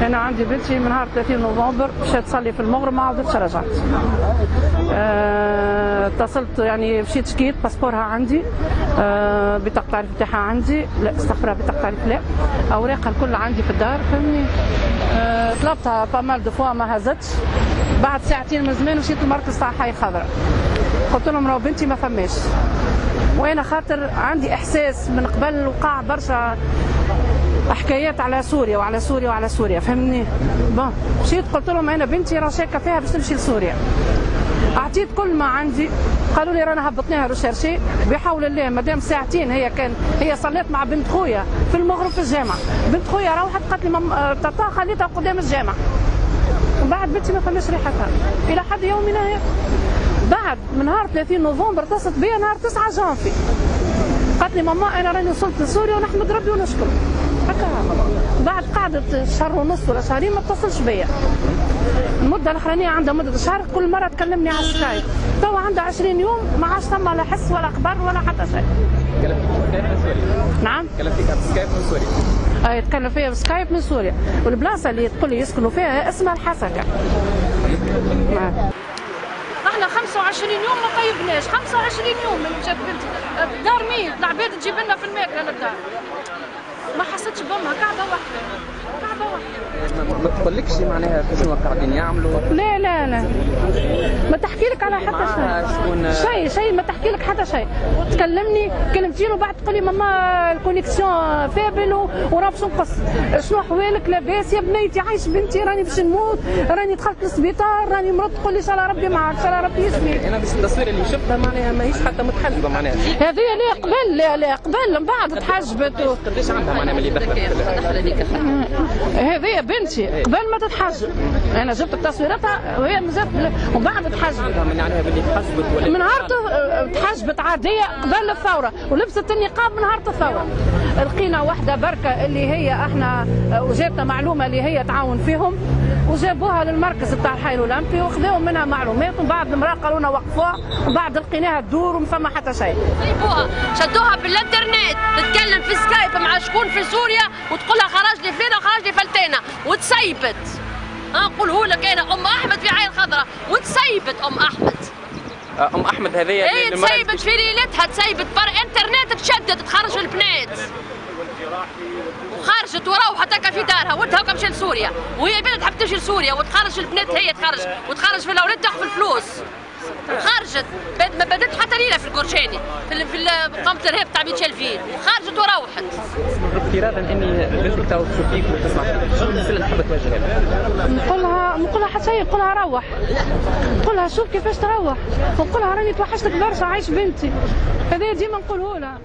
انا عندي بنتي من نهار 30 نوفمبر مشات تصلي في المغرب ما عاودتش رجعت. اتصلت يعني مشيت شكيت باسبورها عندي، بطاقة التعريف بتاعها عندي، لا استغفر بطاقة التعريف لا، اوراقها الكل عندي في الدار فهمني. طلبتها بامال دو فوا ما هزتش. بعد ساعتين من زمان مشيت المركز تاع حي خضراء، قلت لهم راهو بنتي ما فماش، وانا خاطر عندي احساس من قبل وقع برشا حكايات على سوريا وعلى سوريا وعلى سوريا فهمني. بون مشيت قلت لهم انا بنتي راه شاكه فيها باش تمشي لسوريا. اعطيت كل ما عندي، قالوا لي رانا هبطناها ريشيرشي بحول الله. مادام ساعتين هي صليت مع بنت خويا في المغرب في الجامع، بنت خويا روحت قالت لي تاتا خليتها قدام الجامع، وبعد بنتي ما فماش ريحتها الى حد يومنا هذا. بعد من نهار 30 نوفمبر اتصلت بيا نهار 9 جانفي، قالت لي ماما انا راني وصلت لسوريا ونحمد ربي ونشكر هكا. بعد قعدت شهر ونص ولا شهرين ما اتصلش بيا. المده الاخرانيه عندها مده شهر كل مره تكلمني على السكايب، توا عندها 20 يوم ما عادش ثم لا حس ولا اخبار ولا حتى شيء. تكلم فيك من سوريا؟ نعم؟ تكلم فيك بسكايب من سوريا؟ يتكلم فيها بسكايب من سوريا، والبلاصه اللي تقول لي يسكنوا فيها اسمها الحسكه. احنا 25 يوم ما طيبناش، 25 يوم من مشات بنتي الدار مين؟ العباد تجيب لنا في الماكله للدار. ما حسيتش بامها كعبه واحده، كعبه واحده. ما تقولكش معناها شنو قاعدين يعملوا؟ لا لا لا ما تحكي لك على حتى شيء ما تحكي لك حتى شيء. تكلمني كلمتين وبعد تقول لي ماما الكونيكسيون فابل وراه باش نقص. شنو احوالك؟ لاباس يا بنيتي؟ عايش بنتي؟ راني باش نموت، راني دخلت للسبيطار، راني مرضت. تقول لي ان شاء الله ربي معاك، ان شاء الله ربي يشفيك. انا بس التصوير اللي شفتها معناها ماهيش حتى متحجبه معناها. هذه لا قبل، لا قبل من بعد تحجبت. قداش عندها معناها ملي دخلت؟ هذه بنتي قبل ما تتحجب، انا جبت تصويراتها وهي مازالت ومن بعد تحجبت. من يعني بلي تحجبت ولا من نهار تحجبت عاديه قبل الثوره، ولبست النقاب من نهار الثوره. لقينا واحده بركه اللي هي احنا وجاتنا معلومه اللي هي تعاون فيهم، وجابوها للمركز بتاع الحي الاولمبي وخذوا منها معلومات، ومن بعد المراه قالوا لنا وقفوها، وبعد لقيناها تدور وما فما حتى شيء. طيبوها شدوها بالانترنت تتكلم في سكايب مع شكون في سوريا وتقول لها خرج لي فلانه وخرج لي فلتانه وتسيبت. نقوله لك انا ام احمد في عين خضراء وتسيبت ام احمد. ام احمد هذه هي تسيبت في ليلتها، تسيبت بر انترنت تشدت تخرج البنات وخرجت وروحت هكا في دارها، ولدها هكا مشى لسوريا، وهي البنت تحب تجي لسوريا وتخرج البنات، هي تخرج في الاولاد تاخذ الفلوس. خرجت ما بدت حتى ليله في القرشاني في قامة الارهاب تاع ميتشيل فيل، وخرجت وروحت. افتراضا اني بنتك تو تشوف فيك وتسمع فيك، شنو الرساله اللي حابه توجهها لها؟ نقول لها حتى شيء، نقول لها روح، نقول لها شوف كيفاش تروح، ونقول لها راني توحشتك برشا عايش بنتي. هذا ديما نقوله لها.